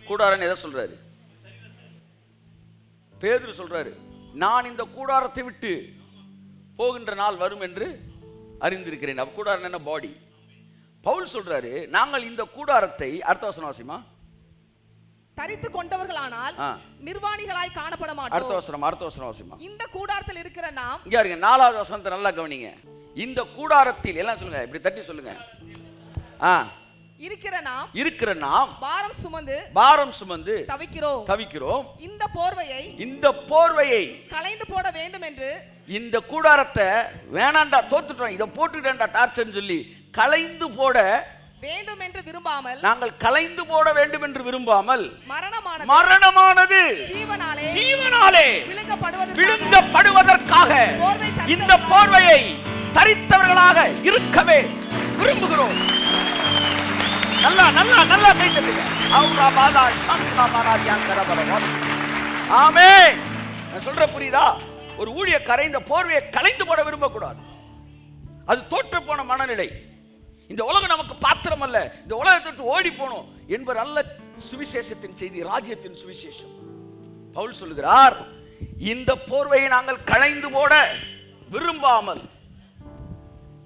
கூடாரன்னு எதை சொல்றாரு? பேதுரு சொல்றாரு, நான் இந்த கூடாரத்தை விட்டு போகின்ற நாள் வரும் என்று அறிந்திருக்கிறேன். அப்ப கூடாரம் என்ன? பாடி. பவுல் சொல்றாரு, நாங்கள் இந்த கூடாரத்தை, அடுத்த வசனம் வாசிமா, தரித்து கொண்டவர்களானால் நிர்வாணிகளாய் காணப்பட மாட்டோம். அடுத்த வசனம் வாசிமா. இந்த கூடாரத்தில் இருக்கிற நாம், இங்க இருங்க, 4வது வசனத்தை நல்லா கவனிங்க. இந்த கூடாரத்தில், எல்லாம் சொல்லுங்க, இப்படி தட்டி சொல்லுங்க. இருக்கிற நாம் பாரம் சுமந்து தவிக்கிறோம். இந்த போர்வையை களைந்து போட வேண்டும் என்று, இந்த கூடாரத்தை வேணாண்டா, தோத்துட்டோம், இதை போட்டுட்டேன்டா டார்ச்சர்னு சொல்லி களைந்து போட வேண்டும் என்று விரும்பாமல், நாங்கள் களைந்து போட வேண்டும் என்று விரும்பாமல், மரணமானது ஜீவனாலே விழுங்கப்படுவதற்காக இந்த போர்வையை தரித்தவர்களாக இருக்கவே விரும்புகிறோம். நல்லா நல்லா நல்லா கைத்தட்டுங்க. ஆமென். நான் சொல்ற புரியுதா? ஒரு ஊழியக்காரன் இந்த போர்வையை களைந்து போட விரும்பக்கூடாது. அது தோற்று போன மனநிலை. இந்த உலகம் நமக்கு பாத்திரம் அல்ல, இந்த உலகத்தை விட்டு ஓடி போனோம் என்பது அல்ல சுவிசேஷத்தின் செய்தி, ராஜ்யத்தின் சுவிசேஷம். பவுல் சொல்லுகிறார், இந்த போர்வையை நாங்கள் களைந்து போட விரும்பாமல்,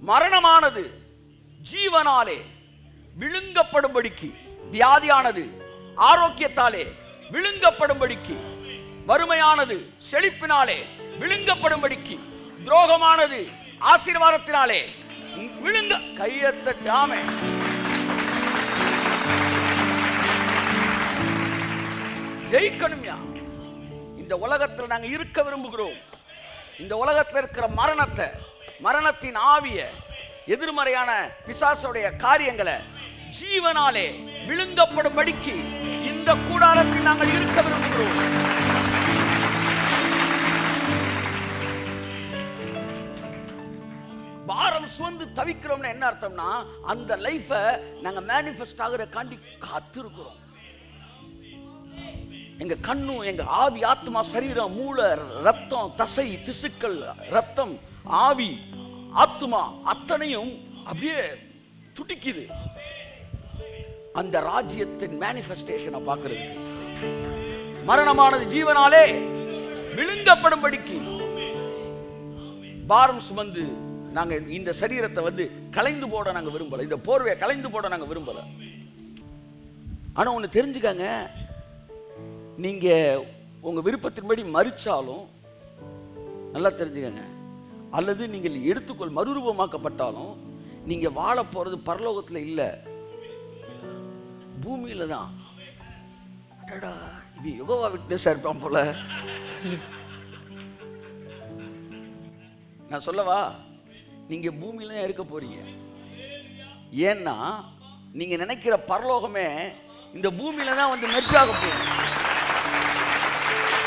மரணமானது ஜீவனாலே விழுங்கப்படும்படிக்கு, வியாதியானது ஆரோக்கியத்தாலே விழுங்கப்படும்படிக்கு, வறுமையானது செழிப்பினாலே விழுங்கப்படும்படிக்கு, துரோகமானது ஆசீர்வாதத்தினாலே விழுங்க, கையெழுத்தாமே. ஜெயிக்கணும்யா. இந்த உலகத்தில் நாங்க இருக்க விரும்புகிறோம். இந்த உலகத்தில் இருக்கிற மரணத்தை, மரணத்தின் ஆவிய, எதிர்மறையான பிசாசுடைய காரியங்களை ஜீவனாலே விழுங்கப்படும்படிக்கு இந்த கூடாரத்தில் நாங்கள் இருக்க விரும்புகிறோம். பாரம் சுமந்து தவிக்கிறோம்னா என்ன அர்த்தம்னா, அந்த லைஃபை நாங்க மேனிஃபெஸ்ட் ஆகிற காண்டி காத்திருக்கிறோம். எங்க கண்ணு, எங்க ஆவி, ஆத்மா, சரீரம், மூளை, ரத்தம், தசை, திசுக்கள், ரத்தம், ஆவி, ஆத்மா அத்தனையும் அப்படியே துடிக்குது அந்த ராஜ்யத்தின் மேனிஃபெஸ்டேஷனை பார்க்கிறது. மரணமானது ஜீவனாலே விழுங்கப்படும்படிக்கு பாரம் சுமந்து நாங்க இந்த சரீரத்தை வந்து களைந்து போட நாங்க விரும்பல, இந்த போர்வையை களைந்து போட நாங்க விரும்பல. ஆனா ஒண்ணு தெரிஞ்சுக்கங்க, நீங்க உங்க விருப்பத்தின்படி மரிச்சாலும் நல்லா தெரிஞ்சுக்கங்க, அல்லது நீங்கள் எடுத்துக்கொள் மறுரூபமாக்கப்பட்டாலும் நீங்க வாழ போறது பரலோகத்துல இல்ல, பூமியில தான். யோகா விட்னஸா இருப்பான் போல. நான் சொல்லவா, நீங்க பூமியில தான் இருக்க போறீங்க. ஏன்னா நீங்க நினைக்கிற பரலோகமே இந்த பூமியில தான் வந்து மெர்ஜாக போகும்.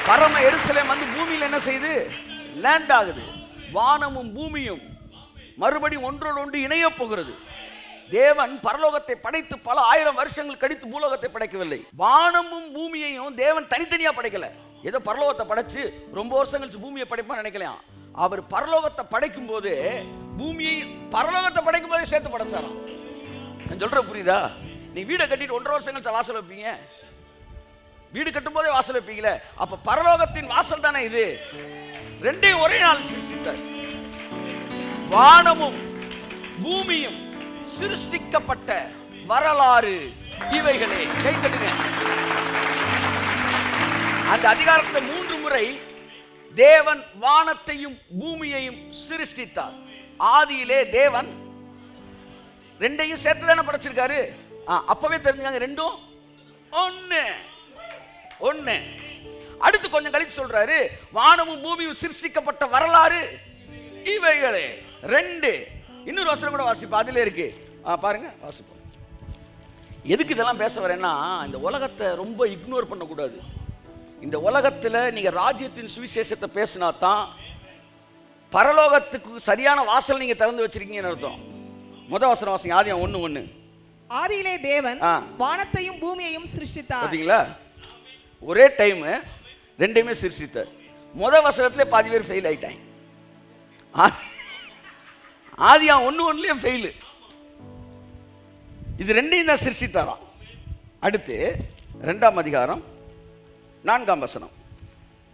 பரம எருசலேம் வந்து பூமியில என்ன செய்யுது? லேண்ட் ஆகுது. வானமும் பூமியும் மறுபடியும் ஒன்றோடு ஒன்று இணைய போகிறது. தேவன் பரலோகத்தை படைத்து பல ஆயிரம் வருஷங்கள் கழித்து பூலோகத்தை படைக்கவில்லை. வானமும் பூமியையும் தேவன் தனித்தனியா படைக்கல. ஏதோ பரலோகத்தை படைச்சு ரொம்ப வருஷம் கழிச்சு பூமியை படைப்பா நினைக்கலாம். அவர் பரலோகத்தை படைக்கும் போது பூமியை பரலோகத்தை படைக்கும் போதே சேர்த்து படைச்சாராம். நான் சொல்ற புரியுதா? நீ வீடை கட்டிட்டு 1.5 வருஷம் கழிச்சு வாசல் வைப்பீங்க, வீடு கட்டும் போதே வாசல் வைப்பீங்களே, அப்ப பரலோகத்தின் வாசல் தானே இது. ரெண்டையும் ஒரே நாள் சிருஷ்டித்தார். வானமும் பூமியும் சிருஷ்டிக்கப்பட்ட வரலாறு இவைகளே. கைத்தட்டுங்க. அந்த அதிகாரத்தை 3 முறை தேவன் வானத்தையும் பூமியையும் சிருஷ்டித்தார். ஆதியிலே தேவன் ரெண்டையும் சேர்த்து தானே படைச்சிருக்காரு. அப்பவே தெரிஞ்சுக்காங்க, ரெண்டும் ஒண்ணு ஒண்ணு. அடுத்து கொஞ்சம் கழிச்சு சொல்றாரு, வானமும் பூமியும் சிருஷ்டிக்கப்பட்ட வரலாறு இவைகளே 2. இன்னொரு வசனம் கூட வாசிப்பா, அதுல இருக்கு பாருங்க, வாசிப்போம். எதுக்கு இதெல்லாம் பேச வரேன்னா, இந்த உலகத்தை ரொம்ப இக்னோர் பண்ணக்கூடாது. இந்த உலகத்துல நீங்க ராஜ்யத்தின் சுவிசேஷத்தை பேசினா தான் பரலோகத்துக்கு சரியான வாசல் நீங்க திறந்து வச்சிருக்கீங்கன்னு அர்த்தம். முதல் வசனம் வாசிங்க, ஆதியாகமம் 1:1. ஆதியிலே தேவன் வானத்தையும் பூமியையும் சிருஷ்டித்தார். பாத்தீங்களா? ஒரே டைம் ரெண்டையுமே சிருஷ்டித்தார். முதல் வசனத்திலே பாதி பேர் ஃபெயில் ஆயிட்டாங்க. ஆதியாகமம் 1:1 ஃபெயில். இது ரெண்டையும் தான் சிருஷ்டித்தாராம். அடுத்து 2ஆம் அதிகாரம் 4ஆம் வசனம்.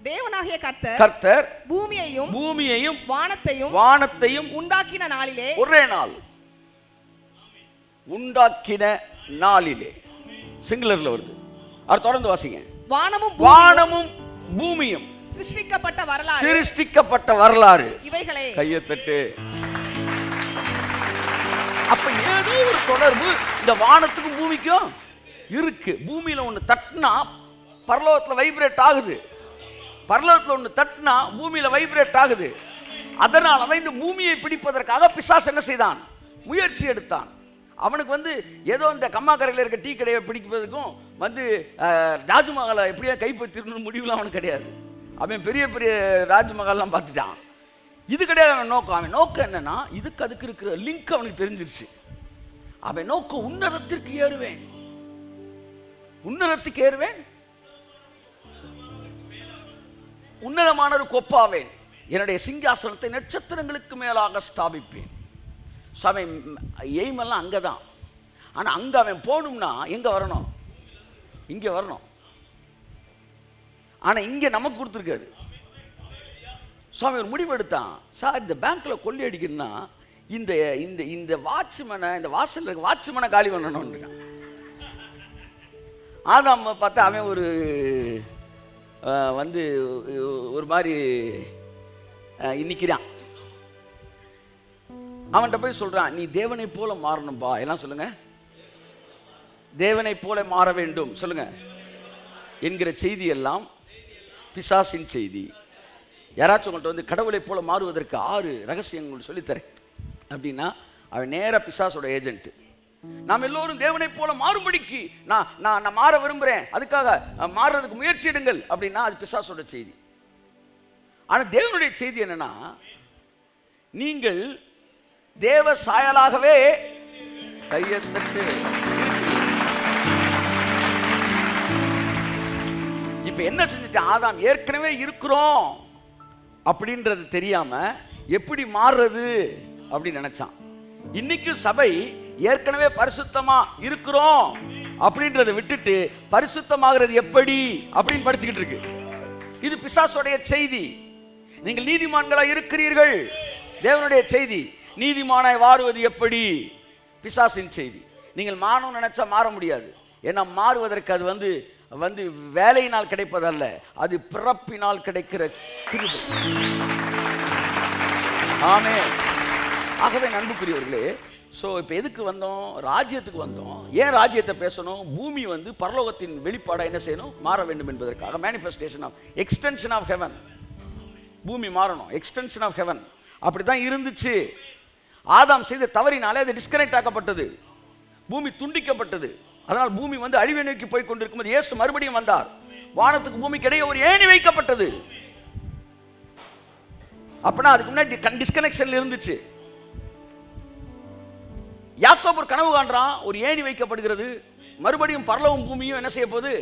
தேவனாகிய கர்த்தர் பூமியையும் வானத்தையும் உண்டாக்கின நாளிலே, ஒரே நாள் உண்டாக்கின நாளிலே, சிங்குலர்ல வருது. அது தொடர்ந்து வாசிங்க. வானமும் பூமியும் சிருஷ்டிக்கப்பட்ட வரலாறு இவைகளே. கையத்தட்டு. அப்ப ஏதோ ஒரு தொடர்பு இந்த வானத்துக்கும் பூமிக்கும் இருக்கு. பூமியில ஒண்ணு தட்டினா பரலோகத்துல வைப்ரேட் ஆகுது, பரலோகத்துல ஒண்ணு தட்டினா பூமியில வைப்ரேட் ஆகுது. அதனாலதான் இந்த பூமியை பிடிப்பதற்காக பிசாசு என்ன செய்தான்? முயற்சி எடுத்தான். அவனுக்கு ஏதோ இந்த கம்மாக்கரையில் இருக்க டீ கடையை பிடிப்பதற்கும் ராஜ்மஹாலை எப்படியா கைப்பற்றிடணும் முடிவுலாம் அவனுக்கு கிடையாது. அவன் பெரிய பெரிய ராஜ்மஹால்லாம் பார்த்துட்டான். இது கிடையாது அவன் நோக்கம். அவன் நோக்கம் என்னன்னா, இதுக்கு அதுக்கு இருக்கிற லிங்க் அவனுக்கு தெரிஞ்சிருச்சு. அவன் நோக்கம் உன்னதத்திற்கு ஏறுவேன், உன்னதத்துக்கு ஏறுவேன், உன்னதமான ஒரு கொப்பாவேன், என்னுடைய சிங்காசனத்தை நட்சத்திரங்களுக்கு மேலாக ஸ்தாபிப்பேன். அவன் எய்மெல்லாம் அங்கே தான். ஆனால் அங்கே அவன் போகணும்னா எங்கே வரணும்? இங்கே வரணும். ஆனால் இங்கே நமக்கு கொடுத்துருக்காரு. சுவாமி ஒரு முடிவு எடுத்தான். சார், இந்த பேங்க்கில் கொள்ளை அடிக்கணும்னா இந்த இந்த இந்த வாட்ச்மேனை, இந்த வாசலில் இருக்க வாட்ச்மேனை காலி பண்ணணும்னு இருக்கான். ஆதாம் பார்த்தா அவன் ஒரு மாதிரி நிற்கிறான். அவன்கிட்ட போய் சொல்றான், நீ தேவனை போல மாறணும்பா. எல்லாம் சொல்லுங்க, தேவனை போல மாற வேண்டும் சொல்லுங்க என்கிற செய்தி எல்லாம் பிசாசின் செய்தி. யாராச்சும் உங்கள்கிட்ட கடவுளை போல மாறுவதற்கு 6 ரகசியங்கள் சொல்லித்தரேன் அப்படின்னா அவன் நேர பிசாசோட ஏஜென்ட். நாம் எல்லோரும் தேவனை போல மாறுபடிக்கு நான் மாற விரும்புகிறேன், அதுக்காக மாறுறதுக்கு முயற்சி எடுங்கள் அப்படின்னா அது பிசாசோட செய்தி. ஆனால் தேவனுடைய செய்தி என்னன்னா, நீங்கள் தேவ சாயலாகவே கையெழுத்து. இப்ப என்ன செஞ்சுட்டு ஆதாம் ஏற்கனவே இருக்கிறோம் அப்படின்றது தெரியாம எப்படி மாறுறது அப்படின்னு நினைச்சான். இன்னைக்கு சபை ஏற்கனவே பரிசுத்தமா இருக்கிறோம் அப்படின்றத விட்டுட்டு பரிசுத்தமாகிறது எப்படி அப்படின்னு படிச்சுக்கிட்டு இருக்கு. இது பிசாசுடைய செய்தி. நீங்கள் நீதிமான்களா இருக்கிறீர்கள், தேவனுடைய செய்தி. நீதிமானாய் வாருவது எப்படி? பிசாசின் செய்தி. நீங்கள் மாறணும் நினைச்சா மாற முடியாது. ஏன்னா மாறுவதற்கு அது வேலையினால் கிடைப்பதல்ல, அது பிறப்பினால் கிடைக்கிற கிருபை. ஆமென். ஆகவே அன்புக்குரியவர்களே, இப்போ எதுக்கு வந்தோம்? ராஜ்யத்துக்கு வந்தோம். ஏன் ராஜ்யத்தை பேசணும்? பூமி பரலோகத்தின் வெளிப்பாடாக என்ன செய்யணும்? மாற வேண்டும் என்பதற்காக. Manifestation of extension of heaven. பூமி மாறணும், எக்ஸ்டென்ஷன் ஆஃப் ஹெவன். அப்படிதான் இருந்துச்சு. ஆதாம் செய்த தவறினாலே அது டிஸ்கனெக்ட் ஆக்கப்பட்டது, பூமி துண்டிக்கப்பட்டது. அதனால் பூமி அழிவை நோக்கி போய் கொண்டிருக்கும். இயேசு மறுபடியும் வந்தார். வானத்துக்கு பூமிக்கு இடையே ஒரு ஏணி வைக்கப்பட்டது. அப்படின்னா அதுக்கு முன்னாடி டிஸ்கனெக்ஷன்ல இருந்துச்சு. யாக்கோபு ஒரு கனவு காண்றான், ஒரு ஏணி வைக்கப்படுகிறது. மறுபடியும் பரலோகம் பூமியும் என்ன செய்ய போகுது?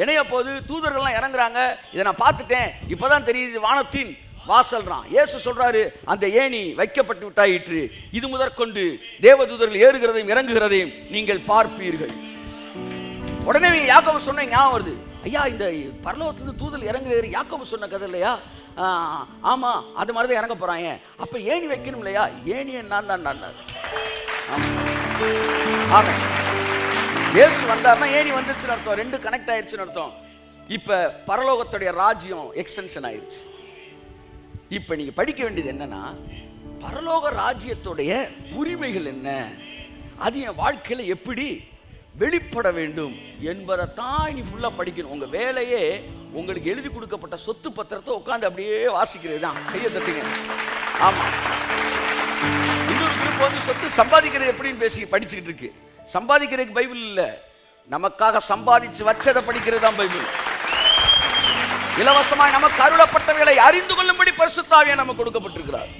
இணைய போகுது. தூதர்கள்லாம் இறங்குறாங்க. இதை நான் பார்த்துட்டேன், இப்பதான் தெரியுது வானத்தின் வாசல்றான். இயேசு சொல்றாரு, அந்த ஏணி வைக்கப்பட்டு விட்டாயிற்று, இது முதற்கொண்டு தேவதூதர்கள் ஏறுகிறதையும் இறங்குகிறதையும் நீங்கள் பார்ப்பீர்கள். உடனே யாக்கோபு சொன்ன ஞாபகம் வருது. ஐயா, இந்த பரலோகத்திலிருந்து தூதல் இறங்குற யாக்கோபு சொன்ன கதை இல்லையா? ஆமா, அது மாதிரிதான் இறங்க போறாங்க. அப்ப ஏணி வைக்கணும் இல்லையா? ஏணியை நான் தான். இயேசு வந்தாருன்னா ஏணி வந்துருச்சுன்னு அர்த்தம், 2 கனெக்ட் ஆயிடுச்சுன்னு அர்த்தம். இப்ப பரலோகத்துடைய ராஜ்யம் எக்ஸ்டென்ஷன் ஆயிடுச்சு. இப்ப நீங்க படிக்க வேண்டியது என்னன்னா, பரலோக ராஜ்யத்துடைய உரிமைகள் என்ன, அது என் வாழ்க்கையில எப்படி வெளிப்பட வேண்டும் என்பதைத்தான் நீ ஃபுல்லா படிக்கணும். உங்க வேலையே உங்களுக்கு எழுதி கொடுக்கப்பட்ட சொத்து பத்திரத்தை உட்காந்து அப்படியே வாசிக்கிறது தான். கையை தட்டுங்க. ஆமா, இன்னொரு குரூப் சொத்து சம்பாதிக்கிறது எப்படின்னு படிச்சுக்கிட்டு இருக்கு. சம்பாதிக்கிறதுக்கு பைபிள் இல்ல, நமக்காக சம்பாதிச்சு வச்சதை படிக்கிறது தான் பைபிள். இலவசமாய் நமக்கு அருளப்பட்டவைகளை அறிந்து கொள்ளும்படி பரிசுத்த ஆவியானவர் நமக்கு கொடுக்கப்பட்டிருக்கிறார்.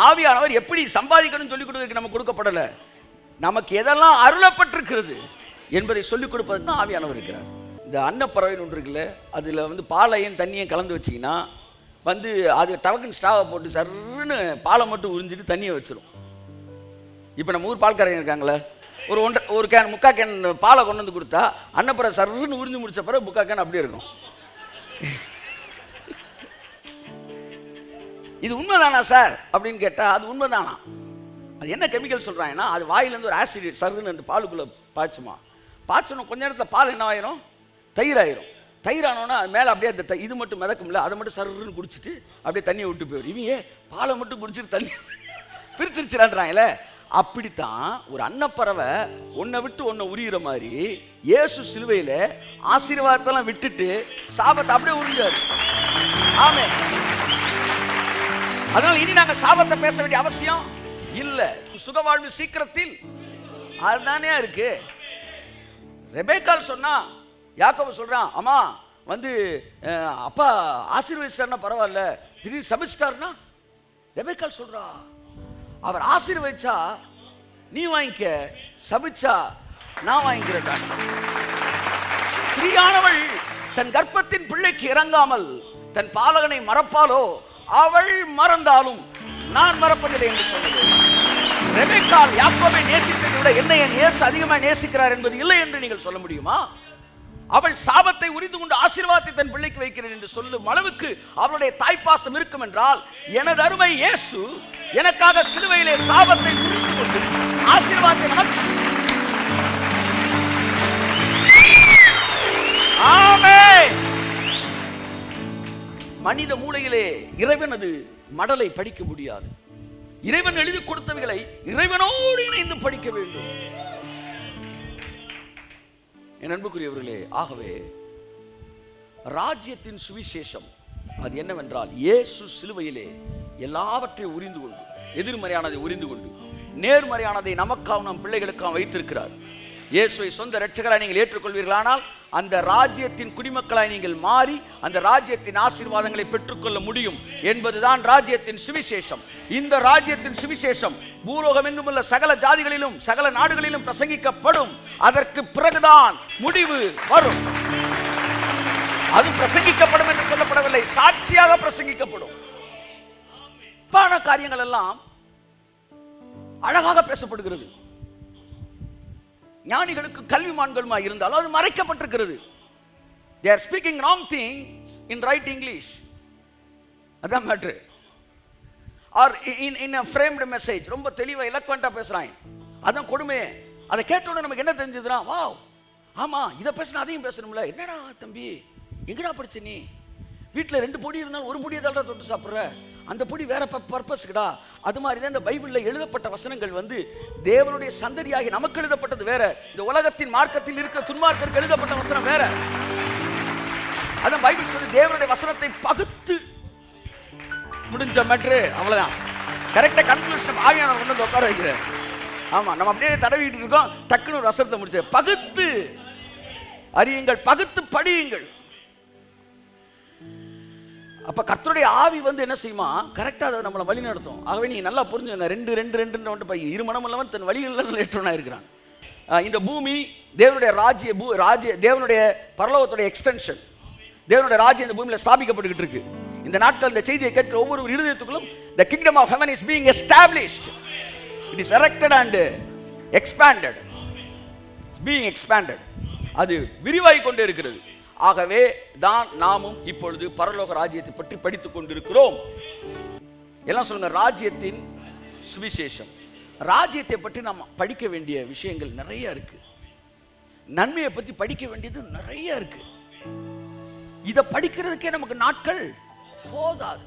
ஆவியானவர் எப்படி சம்பாதிக்கணும்னு சொல்லிக் கொடுக்க நமக்கு கொடுக்கப்படல, நமக்கு எதெல்லாம் அருளப்பட்டிருக்கிறது என்பதை சொல்லிக் கொடுப்பது தான் ஆவியானவர் இருக்கிறார். இந்த அன்னப்பறவை ஒன்று இருக்குல்ல, அதில் பாலையும் தண்ணியும் கலந்து வச்சிங்கன்னா அது டவக்கின் ஸ்டாவை போட்டு சர்ன்னு பாலை மட்டும் உறிஞ்சிட்டு தண்ணியை வச்சிடும். இப்போ நம்ம ஊர் பால்காரங்க இருக்காங்களே, ஒரு கேன் 3/4 கேன் பாலை கொண்டு வந்து கொடுத்தா அன்னப்புறம் சர்ன்னு உறிஞ்சு முடிச்ச பிறகு 3/4 கேன் அப்படியே இருக்கும். இது உண்மைதானா சார் அப்படின்னு கேட்டால் அது உண்மைதானா? அது என்ன கெமிக்கல் சொல்கிறாங்கன்னா, அது வாயிலேருந்து ஒரு ஆசிட் சர்ன்னு அந்த பாலுக்குள்ளே பாய்ச்சணும். கொஞ்ச நேரத்தில் பால் என்ன ஆயிரும்? தயிர் ஆயிரும். தயிர் ஆனோன்னா அது மேலே அப்படியே அந்த இது மட்டும் மிதக்கும்ல, அதை மட்டும் சர்ன்னு குடிச்சிட்டு அப்படியே தண்ணியை விட்டு போயிடும். இவங்க பாலை மட்டும் குடிச்சிட்டு தண்ணி பிரிச்சிருச்சுறான்றாங்களே. அப்படித்தான் ஒரு அன்னப்பறவை ஒன்றை விட்டு ஒன்றை உரிகிற மாதிரி இயேசு சிலுவையில் ஆசீர்வாதத்தெல்லாம் விட்டுட்டு சாபத்தை அப்படியே உறிஞ்சாரு. ஆமென். அதனால இனி நாங்கள் சாபத்தை பேச வேண்டிய அவசியம் இல்லை. சுகவாழ்வு சீக்கிரத்தில் அதுதானே இருக்கு. ரெபேக்கால் சொன்னா, யாக்கோபு சொல்றான், அம்மா வந்து அப்பா ஆசீர்வதிச்சிட்டார்னா பரவாயில்ல, திடீர்னு சபிச்சிட்டார்னா. ரெபேக்கால் சொல்றா, அவர் ஆசீர்வதிச்சா நீ வாங்கிக்க, சபிச்சா நான் வாங்கிக்கிறேன். ஸ்திரீயானவள் தன் கர்ப்பத்தின் பிள்ளைக்கு இறங்காமல் தன் பாலகனை மறப்பாலோ, அவள் மறந்தாலும் நான் மறப்பதில்லை என்று சொன்னது. ரெபெக்காள் யாக்கோபை நேசித்ததை விட என்னை என் இயேசு அதிகமாக நேசிக்கிறார் என்பது இல்லை என்று நீங்கள் சொல்ல முடியுமா? அவள் சாபத்தை உரிந்து கொண்டு ஆசீர்வாதத்தை தன் பிள்ளைக்கு வைக்கிறேன் என்று சொல்லும் அளவுக்கு அவளுடைய தாய்ப்பாசம் இருக்கும் என்றால், எனது அருமை இயேசு எனக்காக சிலுவையிலே சாபத்தை உரிந்து கொண்டு ஆசீர்வாதத்தை நமக்கு. ஆமென். மனித மூளையிலே இறைவனது மடலை படிக்க முடியாது. இறைவன் எழுதி கொடுத்தவைகளை இறைவனோடு இணைந்து படிக்க வேண்டும். என் அன்புக்குரியவர்களே, ஆகவே ராஜ்யத்தின் சுவிசேஷம் அது என்னவென்றால், இயேசு சிலுவையிலே எல்லாவற்றையும் உரிந்து கொண்டு, எதிர்மறையானதை உரிந்து கொண்டு நேர்மறையானதை நமக்காக நம் பிள்ளைகளுக்காக வைத்திருக்கிறார். இயேசுவை சொந்த இரட்சகராய் நீங்கள் ஏற்றுக்கொள்வீர்களானால் அந்த ராஜ்யத்தின் குடிமக்களாய் நீங்கள் மாறி அந்த ராஜ்யத்தின் ஆசீர்வாதங்களை பெற்றுக்கொள்ள முடியும் என்பதுதான் ராஜ்யத்தின் சுவிசேஷம். இந்த ராஜ்யத்தின் சுவிசேஷம் பூலோகம் எங்கும் உள்ள சகல ஜாதிகளிலும் சகல நாடுகளிலும் பிரசங்கிக்கப்படும். அதற்கு பிறகுதான் முடிவு வரும். அது பிரசங்கிக்கப்படும் என்று சொல்லப்படவில்லை, சாட்சியாக பிரசங்கிக்கப்படும். பான காரியங்கள் எல்லாம் அழகாக பேசப்படுகிறது. ஞானிகளுக்கு கல்விமான்களுமா இருந்தாலும் அது மறைக்கப்பட்டிருக்கிறது. they are speaking wrong things in right English. அதான் matter. or in a framed message ரொம்ப தெளிவா எலக்வெண்டா பேசுறாங்க. அதான் கொடுமை. அதை கேட்டோட நமக்கு என்ன தெரிஞ்சதுன்னா, வாவ், ஆமா இதை பேசினா அதையும் பேசணும்ல. என்னடா தம்பி, எங்கடா படிச்ச நீ? வீட்டில் 2 பொடி இருந்தாலும் ஒரு பொடியை தான் தொட்டு சாப்பிட்ற, அந்த பொடி வேற பர்பஸ்க்குடா. அது மாதிரி தான் இந்த பைபிளில் எழுதப்பட்ட வசனங்கள் வந்து தேவனுடைய சந்ததியாகி நமக்கு எழுதப்பட்டது வேற, இந்த உலகத்தின் மார்க்கத்தில் இருக்கிற துன்மார்க்கருக்கு எழுதப்பட்ட வசனம் வேற. அதான் பைபிள் சொல்லி தேவனுடைய வசனத்தை பகுத்து முடிஞ்ச மேட்ரு. அவ்வளவுதான். கரெக்டா கன்க்ளூஷன் ஆவியானவர் கொண்டு வந்து உட்கார வைக்கிறார். ஆமா, நம்ம அப்படியே தடவிட்டு இருக்கோம், டக்குன்னு ஒரு வசனத்தை முடிச்சு பகுத்து அறியுங்கள், பகுத்து படியுங்கள். அப்ப கர்த்தருடைய ஆவி வந்து என்ன செய்யுமா, கரெக்டா அதை நம்மளை வழி நடத்தும். ஆகவே நீங்க நல்லா புரிஞ்சுங்க, 2 இரு மனம் உள்ளவன் தன் வழிகளில் ஏற்றவனா இருக்கிறான். இந்த பூமி தேவனுடைய தேவனுடைய பரலோகத்துடைய எக்ஸ்டென்ஷன். தேவனுடைய ராஜ்யம் இந்த பூமியில ஸ்தாபிக்கப்பட்டுக்கிட்டு இருக்கு. இந்த நாட்கள் இந்த செய்தியை கேட்கிற ஒவ்வொரு இருதயத்துக்குள்ளும் the kingdom of heaven is being established. It is erected and expanded. It's being expanded. அது விரிவாகிக் கொண்டே இருக்கிறது. ஆகவே தான் நாமும் இப்பொழுது பரலோக ராஜ்யத்தை பற்றி படித்துக் கொண்டிருக்கிறோம். எல்லாம் சொல்லுங்க, ராஜ்யத்தின் சுவிசேஷம். ராஜ்யத்தை பற்றி நாம் படிக்க வேண்டிய விஷயங்கள் நிறைய இருக்கு. நன்மையை பற்றி படிக்க வேண்டியது நிறைய இருக்கு. இதை படிக்கிறதுக்கே நமக்கு நாட்கள் போதாது.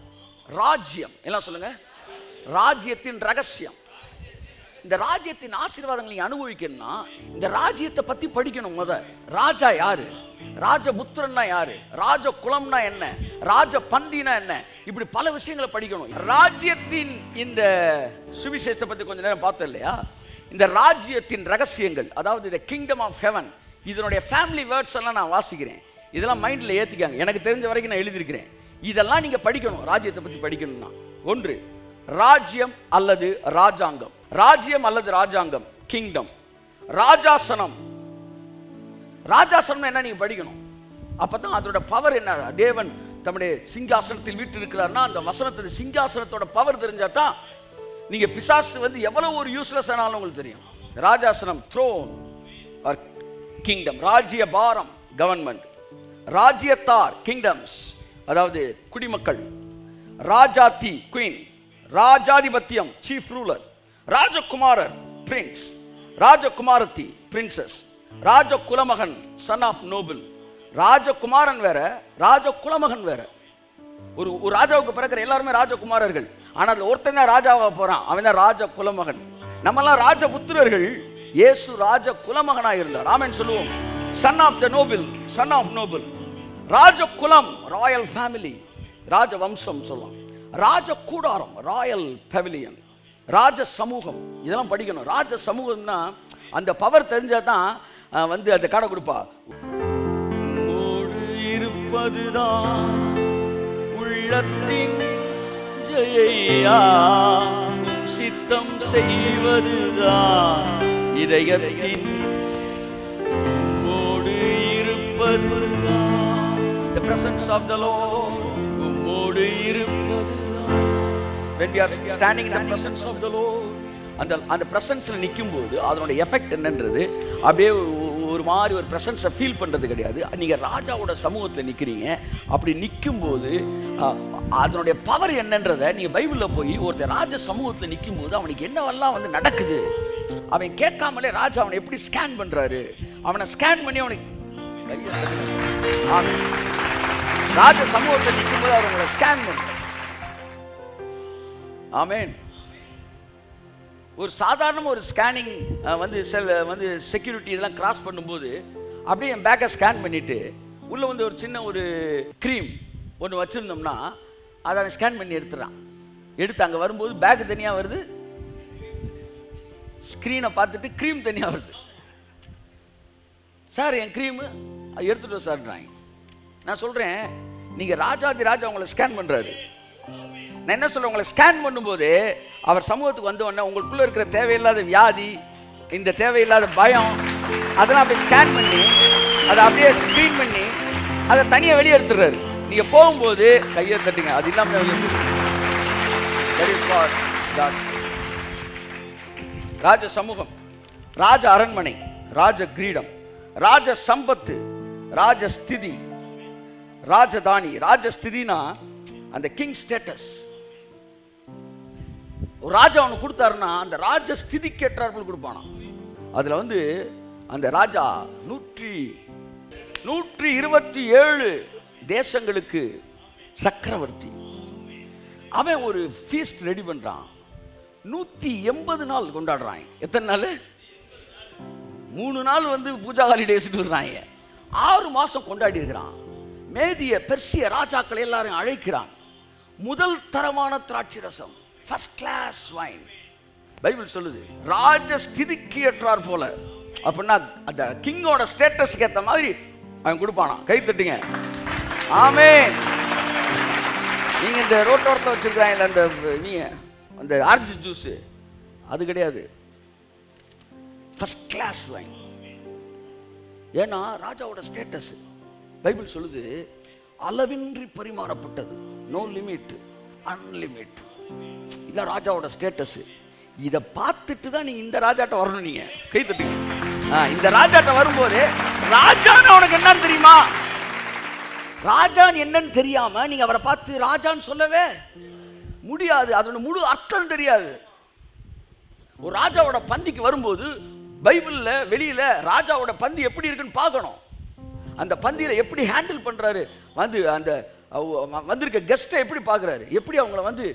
ராஜ்யம், எல்லாம் சொல்லுங்க, ராஜ்யத்தின் ரகசியம். இந்த ராஜ்யத்தின் ஆசீர்வாதங்களை நீங்க அனுபவிக்கணும்னா இந்த ராஜ்யத்தை பத்தி படிக்கணும். ராஜா யாரு, ராஜபுத்திரன்னா யாரு, ராஜ குலம்னா என்ன, ராஜ பந்தினா என்ன, இப்படி பல விஷயங்களை படிக்கணும். ராஜ்யத்தின் இந்த சுவிசேஷத்தை பத்தி கொஞ்ச நேரம் பார்த்தோம் இல்லையா? இந்த ராஜ்யத்தின் ரகசியங்கள், அதாவது இந்த கிங்டம் ஆஃப் ஹெவன், இதனுடைய ஃபேமிலி வேர்ட்ஸ் எல்லாம் நான் வாசிக்கிறேன். இதெல்லாம் மைண்ட்ல ஏத்திக்காங்க. எனக்கு தெரிஞ்ச வரைக்கும் நான் எழுதியிருக்கிறேன். இதெல்லாம் நீங்க படிக்கணும். ராஜ்யத்தை பத்தி படிக்கணும்னா, ஒன்று ராஜ்யம் அல்லது ராஜாங்கம். ராஜ்யம் அல்லது ராஜாங்கம், கிங்டம். ராஜாசனம், ராஜாசனம் என்ன நீங்க படிக்கணும். அப்பதான் அதோட பவர் என்ன. தேவன் தம்முடைய சிங்காசனத்தில் வீட்டு இருக்கிறார்னா அந்த வசனத்தோட சிங்காசனத்தோட பவர் தெரிஞ்சா தான் நீங்க பிசாசு வந்து எவ்வளவு ஒரு யூஸ்லெஸ் ஆனாலும் உங்களுக்கு தெரியும். ராஜாசனம் த்ரோன் ஆர் கிங்டம், ராஜ்ய பாரம் கவர்மெண்ட், ராஜ்யத்தார் கிங்டம்ஸ் அதாவது குடிமக்கள், ராஜாத்தி குயின், ராஜாதிபத்தியம் சீஃப் ரூலர், ராஜகுமாரர் பிரின்ஸ், ராஜகுமாரத்தி பிரின்சஸ், ராஜகுலமகன் சன் ஆஃப் நோபல். ராஜகுமாரன் வேற, ராஜகுலமகன் வேற. ஒரு ராஜாவுக்கு பிறக்கிற எல்லாருமே ராஜகுமாரர்கள். ஆனால் அதுல ஒருத்தன் தான் ராஜாவாக போறான், அவன் தான் ராஜ குலமகன். நம்மெல்லாம் ராஜபுத்திரர்கள், இயேசு ராஜ குலமகனாக இருந்தார். ஆமென் சொல்லுவோம். Son of the noble, son of noble, ராஜ குலம் ராயல் ஃபேமிலி, ராஜ வம்சம் சொல்லலாம். ராஜ கூடாரம் ராயல் பெவிலியன், ராஜ சமூகம். இதெல்லாம் படிக்கணும். ராஜ சமூகம்னா அந்த பவர் தெரிஞ்சா தான் வந்து அந்த கடை கொடுப்பா. இருப்பதுதான் உள்ளத்தின் ஜெயா, சித்தம் செய்வதுதான் இதயத்தின் உம்மோடு இருப்பதுதான். The presence of the Lord, உம்மோடு இருப்பதுதான். When we are standing in the presence of the Lord, அந்த பிரசன்ஸ்ல நிற்கும் போது அதனுடைய எஃபெக்ட் என்னன்றது அப்படியே ஒரு மாதிரி ஒரு பிரசன்ஸை ஃபீல் பண்ணுறது கிடையாது. நீங்கள் ராஜாவோட சமூகத்தில் நிற்கிறீங்க. அப்படி நிற்கும் போது அதனுடைய பவர் என்னன்றதை நீங்கள் பைபிளில் போய் ஒருத்தர் ராஜ சமூகத்தில் நிற்கும் போது அவனுக்கு என்னவெல்லாம் வந்து நடக்குது, அவன் கேட்காமலே ராஜா அவனை எப்படி ஸ்கேன் பண்ணுறாரு, அவனை ஸ்கேன் பண்ணி அவனுக்கு ராஜ சமூகத்தில் நிற்கும் போது அவங்களை ஸ்கேன் பண்ணுறார். ஆமென். ஒரு சாதாரண ஒரு ஸ்கேனிங் வந்து செக்யூரிட்டி இதெல்லாம் கிராஸ் பண்ணும்போது அப்படியே என் பேக்கை ஸ்கேன் பண்ணிவிட்டு உள்ளே வந்து ஒரு சின்ன ஒரு க்ரீம் ஒன்று வச்சுருந்தோம்னா அதை அவன் ஸ்கேன் பண்ணி எடுத்துறான். எடுத்து அங்கே வரும்போது பேக்கு தனியாக வருது, ஸ்க்ரீனை பார்த்துட்டு க்ரீம் தனியாக வருது. சார் என் க்ரீமு எடுத்துகிட்டு சார்ன்றாங்க. நான் சொல்கிறேன், நீங்கள் ராஜாதி ராஜா உங்களை ஸ்கேன் பண்ணுறாரு. நான் என்ன சொல்கிறேன், உங்களை ஸ்கேன் பண்ணும்போது அவர் சமூகத்துக்கு வந்தோடனே உங்களுக்குள்ளே இருக்கிற தேவையில்லாத வியாதி, இந்த தேவையில்லாத பயம், அதெல்லாம் அப்படியே ஸ்கேன் பண்ணி அதை அப்படியே ஸ்க்ரீன் பண்ணி அதை தனியாக வெளியே எடுத்துடுறாரு. நீங்கள் போகும்போது கையை தட்டுங்க, அது இல்லாமல் ராஜ சமூகம், ராஜ அரண்மனை, ராஜ கிரீடம், ராஜ சம்பத்து, ராஜஸ்திதி, ராஜதானி. ராஜஸ்திதினா அந்த கிங் ஸ்டேட்டஸ். ஒரு ராஜா அவனுக்கு கொடுத்தாருன்னா அந்த ராஜ ஸ்திதிக்கு ஏற்றார்கள் கொடுப்பானா. அதுல வந்து அந்த ராஜா 127 தேசங்களுக்கு சக்கரவர்த்தி. அவன் ஒரு ஃபீஸ்ட் ரெடி பண்றான். 180 நாள் கொண்டாடுறான். எத்தனை நாள்? 3 நாள் வந்து பூஜா ஹாலிடேஸ் விடுறாங்க. 6 மாசம் கொண்டாடி இருக்கிறான். மேதிய பெர்சிய ராஜாக்கள் எல்லாரும் அழைக்கிறான். முதல் தரமான திராட்சை ரசம், ஃபர்ஸ்ட் கிளாஸ் வைன். பைபிள் சொல்லுது ராஜ ஸ்திதிக்கு ஏற்றார் போல. அப்படின்னா அந்த கிங்கோட ஸ்டேட்டஸ்க்கு ஏற்ற மாதிரி அவன் கொடுப்பானா. கை தட்டுங்க. ஆமென். நீங்க இந்த ரோட்டோரத்தை வச்சிருக்காங்க அந்த நீங்க அந்த ஆரஞ்சு ஜூஸ், அது கிடையாது. First class wine. ஏன்னா ராஜாவோட ஸ்டேட்டஸ். பைபிள் சொல்லுது அளவின்றி பரிமாறப்பட்டது, நோ லிமிட், அன்லிமிட். இதான் ராஜாவோட ஸ்டேட்டஸ். இதை பார்த்துட்டு தான் நீங்க இந்த ராஜாட்ட வரணும். நீங்க கை தட்டுங்க. இந்த ராஜாட்ட வரும்போது ராஜான்னு அவனுக்கு என்னன்னு தெரியுமா? ராஜான்னு என்னன்னு தெரியாம நீங்க அவரை பார்த்து ராஜான்னு சொல்லவே முடியாது. அதோட முழு அர்த்தம் தெரியாது. ஒரு ராஜாவோட பந்திக்கு வரும்போது பைபிள்ல வெளியில ராஜாவோட பந்தி எப்படி இருக்குன்னு பார்க்கணும். அந்த பந்தியில எப்படி ஹேண்டில் பண்றாரு, வந்து அந்த வந்திருக்க கெஸ்ட்டை எப்படி பார்க்குறாரு, எப்படி அவங்கள வந்து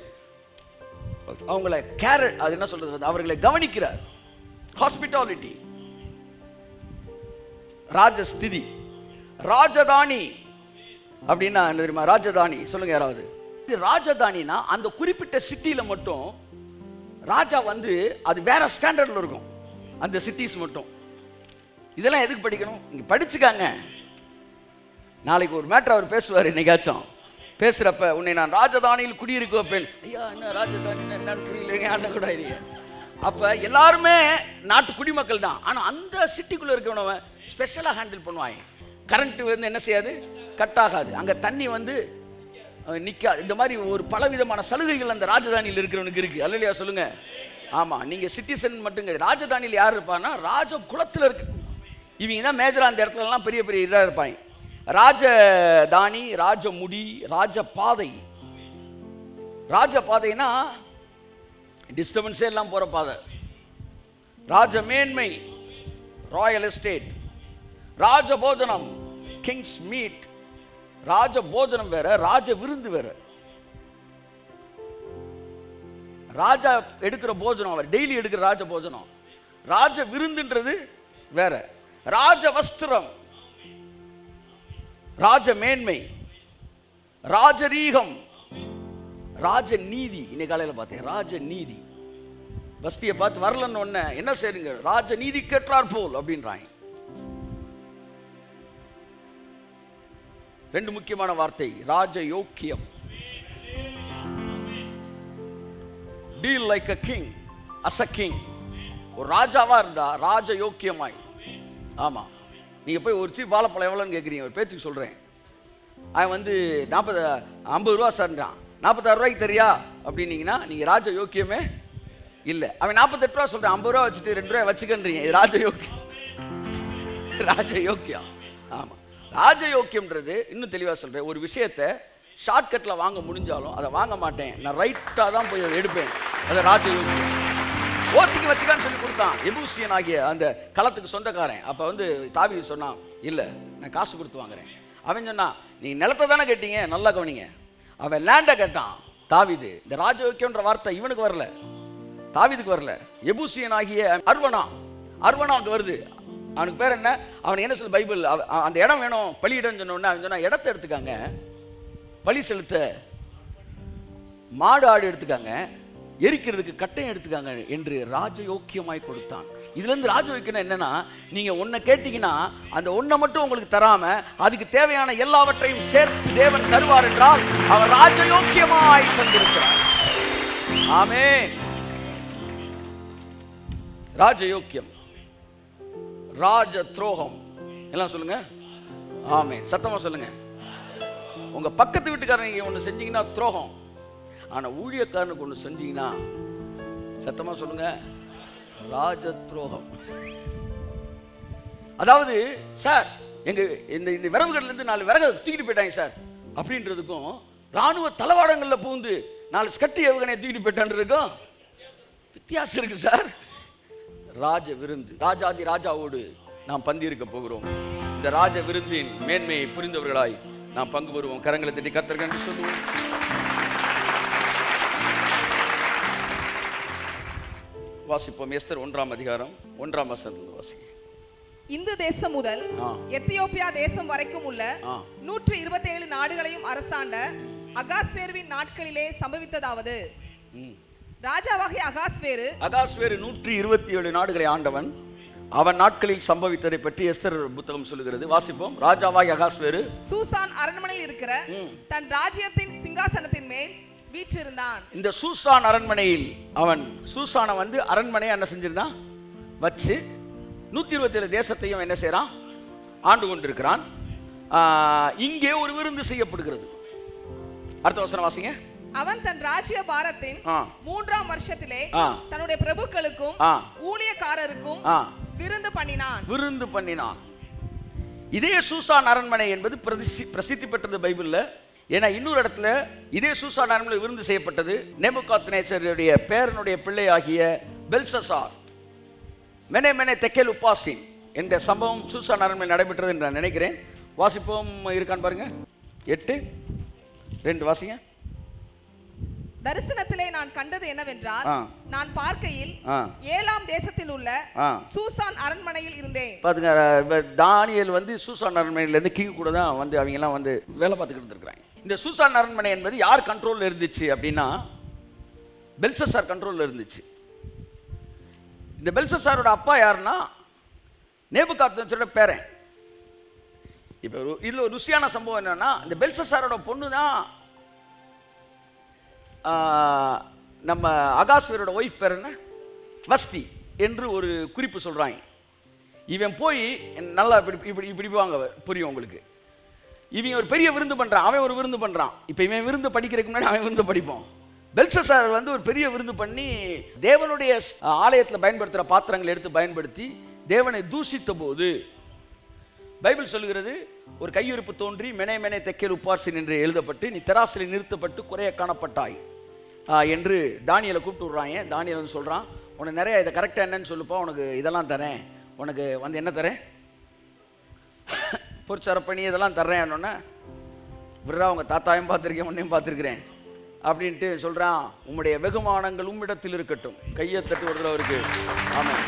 அவங்கள கேர், அது என்ன சொல்றது, அவர்களை கவனிக்கிறார். ஹாஸ்பிட்டாலிட்டி. ராஜஸ்திதி. ராஜதானி அப்படின்னா என்ன தெரியுமா? ராஜதானி சொல்லுங்க யாராவது. ராஜதானினா அந்த குறிப்பிட்ட சிட்டியில மட்டும் ராஜா வந்து அது வேற ஸ்டாண்டர்ட்ல இருக்கும். அந்த சிட்டிஸ் மட்டும். இதெல்லாம் எதுக்கு படிக்கணும்? இங்க படிச்சுக்காங்க. நாளைக்கு ஒரு மேட்டர் அவர் பேசுவார். இன்னைக்காச்சும் பேசுறப்ப உன்னை நான் ராஜதானியில் குடியிருக்க வைப்பேன். ஐயா என்ன ராஜதானி என்னன்னு புரியலைங்க, அண்ணன் கூட இல்லையா. அப்ப எல்லாருமே நாட்டு குடிமக்கள் தான். ஆனா அந்த சிட்டிக்குள்ள இருக்கிறவன் ஸ்பெஷலா ஹேண்டில் பண்ணுவாங்க. கரண்ட் வந்து என்ன செய்யாது, கட் ஆகாது. அங்க தண்ணி வந்து நிக்காது. இந்த மாதிரி ஒரு பலவிதமான சலுகைகள் அந்த ராஜதானியில் இருக்கிறவனுக்கு இருக்கு. அல்லையா சொல்லுங்க. ஆமா, நீங்க சிட்டிசன் மட்டும் கிடையாது. ராஜதானியில் யார் இருப்பான்னா ராஜ குலத்தில் இருக்கு. இவங்க தான் மேஜரா அந்த இடத்துல எல்லாம் பெரிய பெரிய இதாக இருப்பாங்க. ராஜதானி, ராஜமுடி, ராஜபாதை. ராஜபாதைனா டிஸ்டர்பன்ஸே எல்லாம் போற பாதை. ராஜ மேன்மை, ராயல் எஸ்டேட். ராஜபோஜனம், கிங்ஸ் மீட். ராஜ போஜனம் வேற, ராஜ விருந்து வேற. ராஜா எடுக்கிற போஜனம், அவர் டெய்லி எடுக்கிற ராஜ போஜனம். ராஜ விருந்துன்றது வேற. ராஜ வஸ்திரம், ராஜ மேன்மை, ராஜரீகம், ராஜ நீதி. இன்னைக்கு காலையில் பார்த்தேன் ராஜ நீதி. பஸ்தியை பார்த்து வரலன்னு ஒண்ணு என்ன செய்யுங்க, ராஜ நீதி கேட்டார் போல் அப்படின்றாங்க. ரெண்டு முக்கியமான வார்த்தை, ராஜ யோக்கியம். Deal like a king, as a king. ஒரு ராஜாவா இருந்தா ராஜ யோக்கியமாய். ஆமா, நீங்க போய் ஒரு சீப் வாழைப்பழம் எவ்வளோன்னு கேட்குறீங்க, ஒரு பேச்சுக்கு சொல்றேன். அவன் வந்து 50 ரூபா சார்ன்றான். 46 ரூபாய்க்கு தெரியா அப்படின்னீங்கன்னா நீங்க ராஜ யோக்கியமே இல்லை. அவன் 48 ரூபா சொல்றான், 50 ரூபா வச்சுட்டு 2 ரூபாய் வச்சுக்கன்றீங்க. இது ராஜ யோக்கியம். ராஜ யோக்கியம். ஆமா, ராஜ யோக்கியம்ன்றது இன்னும் தெளிவா சொல்றேன். ஒரு விஷயத்தை ஷார்ட்கட்டில் வாங்க முடிஞ்சாலும் அதை வாங்க மாட்டேன், நான் ரைட்டாக தான் போய் அதை எடுப்பேன். அதை ராஜ யோக்கியம். ஓசிக்கு வச்சுக்கான்னு சொல்லி கொடுத்தான் எபூசியன் ஆகிய அந்த களத்துக்கு சொந்தக்காரன். அப்போ வந்து தாவீது சொன்னான், இல்லை நான் காசு கொடுத்து வாங்குறேன். அவன் சொன்னான், நீ நிலத்தை தானே கேட்டீங்க, நல்லா கவனிங்க. அவன் லேண்டை கேட்டான் தாவீது. இந்த ராஜயோக்கியம்ன்ற வார்த்தை இவனுக்கு வரல, தாவீதுக்கு வரல. எபூசியன் ஆகிய அர்வனாவுக்கு வருது. அவனுக்கு பேர் என்ன, அவனுக்கு என்ன சொல்லு பைபிள், அந்த இடம் வேணும் பலியிடன்னு சொன்ன உடனே அவன் சொன்னா, இடத்த எடுத்துக்காங்க, பலி செலுத்த மாடு ஆடு எடுத்துக்காங்க, எரிக்கிறதுக்கு கட்டையும் எடுத்துக்காங்க என்று ராஜயோக்கியமாய் கொடுத்தான். இதுல இருந்து ராஜயோக்கியம் என்னன்னா, நீங்க ஒன்ன கேட்டீங்கன்னா அந்த ஒன்ன மட்டும் உங்களுக்கு தராம அதுக்கு தேவையான எல்லாவற்றையும் சேர்த்து தேவன் தருவார் என்றால் அவர் ராஜயோக்கியமாய் தந்திருக்கிறார். ஆமென். ராஜயோக்கியம், ராஜ துரோகம் எல்லாம் சொல்லுங்க. ஆமென். சத்தமா சொல்லுங்க. உங்க பக்கத்து வீட்டுக்காரன் நீங்க ஒன்று செஞ்சீங்கன்னா துரோகம், ஆனா ஊழியக்காரனுக்கு ஒன்று செஞ்சீங்கன்னா சத்தமா சொல்லுங்க ராஜ துரோகம். அதாவது சார் எங்க இந்த விறகுகள்ல இருந்து 4 விறகு தூக்கிட்டு போயிட்டாங்க சார் அப்படின்றதுக்கும் ராணுவ தளவாடங்கள்ல பூந்து 4 ஸ்கட்டி ஏவுகணையை தூக்கிட்டு போயிட்டான்றதுக்கும் வித்தியாசம் இருக்கு சார். ராஜ விருந்து, ராஜாதி ராஜாவோடு நாம் பந்தி இருக்க போகிறோம். இந்த ராஜ விருந்தின் மேன்மையை புரிந்தவர்களாய் நாம் பங்கு பெறுவோம். கரங்களை தட்டி கர்த்தருக்கு நன்றி சொல்லுவோம். வாசிப்போம். எஸ்தர் 1ஆம் அதிகாரம் 1ஆம் வசனத்தில் வாசி. இந்த தேசம் முதல் எத்தியோப்பியா தேசம் வரைக்கும் உள்ள 127 நாடுகளையும் அரசாண்ட அகாஸ்வேருவின் நாட்களிலே சம்பவித்ததாவது, ராஜாவாகிய அகாஸ்வேரு 127 நாடுகளை ஆண்டவன், அவன் நாட்களில் சம்பவித்ததை பற்றி எஸ்தர் புத்தகம் சொல்லுகிறது. வாசிப்போம். ராஜாவாகிய அகாஸ்வேரு சூசான் அரண்மனையில் இருக்கிற தன் ராஜ்யத்தின் சிங்காசனத்தின் மேல் வீற்றிருந்தான். இந்த சூசான் அரண்மனையில் அவன் சூசானை வந்து அரண்மனையை என்ன செஞ்சிருந்தான் வச்சு 127 தேசத்தையும் என்ன செய்யறான், ஆண்டு கொண்டிருக்கிறான். இங்கே ஒரு விருந்து செய்யப்படுகிறது. அடுத்த வசனம் வாசிங்க. அவன் தன் ராஜ்ய பாரத்தின் 3ஆம் வருஷத்திலே தன்னுடைய பிரபுக்களுக்கும் ஊழியக்காரருக்கும் விருந்து பண்ணினான். இதே சூசான் அரண்மனை என்பது பிரசித்தி பெற்றது பைபிள்ல. ஏன்னா இன்னொரு இடத்துல இதே சூசான் அரண்மனை விருந்து செய்யப்பட்டது. நேபுகாத்நேச்சருடைய பேரனுடைய பிள்ளை ஆகிய பெல்சசார் மெனே தெக்கேல் உப்பாசின் என்ற சம்பவம் சூசான் அரண்மனை நடைபெற்றது என்று நான் நினைக்கிறேன். வாசிப்போம். இருக்கான்னு பாருங்க. 8:2 வாசிங்க. தரிசனத்திலே நான் கண்டது என்னவென்றால், நான் பார்க்கையில் 7ஆம் தேசத்தில் உள்ள சூசான் அரண்மனையில் இருந்தேன். பாத்துங்க, தானியேல் வந்து சூசான் அரண்மனையில இருந்து கிங் கூட தான் வந்து அவங்க எல்லாம் வந்து வேலை பார்த்துக்கிட்டு இருக்காங்க. இந்த சூசான் அரண்மனை என்பது யார் கண்ட்ரோல்ல இருந்துச்சு அப்படின்னா பெல்சசார் கண்ட்ரோல்ல இருந்துச்சு. இந்த பெல்சசாரோட அப்பா யாருன்னா நேபுகாத்நேச்சரோட பேரன். இப்போ இதுல ஒரு ருசியான சம்பவம் என்னன்னா, இந்த பெல்சசாரோட பொண்ணு தான் நம்ம அகாஸ்வேரோட ஒய்ஃப் பேர் என்ன, வஸ்தி என்று ஒரு குறிப்பு சொல்றாங்க. இவன் போய் நல்லா இப்படி வாங்க புரியும் உங்களுக்கு. இவன் ஒரு பெரிய விருந்து பண்றான், அவன் ஒரு விருந்து பண்றான். இப்போ இவன் விருந்து படிக்கிறதுக்கு முன்னாடி அவன் விருந்து படிப்போம். பெல்ஷஸ்ஸார் வந்து ஒரு பெரிய விருந்து பண்ணி தேவனுடைய ஆலயத்தில் பயன்படுத்துகிற பாத்திரங்களை எடுத்து பயன்படுத்தி தேவனை தூஷித்த போது பைபிள் சொல்லுகிறது, ஒரு கையிருப்பு தோன்றி மெனே மெனே தெக்கேல் உப்பார்சின் என்று எழுதப்பட்டு நீ தெராசில் நிறுத்தப்பட்டு குறைய காணப்பட்டாய் என்று தானியலை கூப்பிட்டு விடுறாங்க. தானியல் வந்து சொல்கிறான், உனக்கு நிறைய இதை கரெக்டாக என்னன்னு சொல்லுப்பா, உனக்கு இதெல்லாம் தரேன், உனக்கு வந்து என்ன தரேன், பொற்சரப்பணி இதெல்லாம் தர்றேன். என்னொன்னே விட்றா, உங்கள் தாத்தாவையும் பார்த்துருக்கேன், உன்னையும் பார்த்துருக்குறேன் அப்படின்ட்டு சொல்கிறான். உம்முடைய வெகுமானங்கள் உம்மிடத்தில் இருக்கட்டும். கையை தட்டு வருதுல அவருக்கு. ஆமாம்.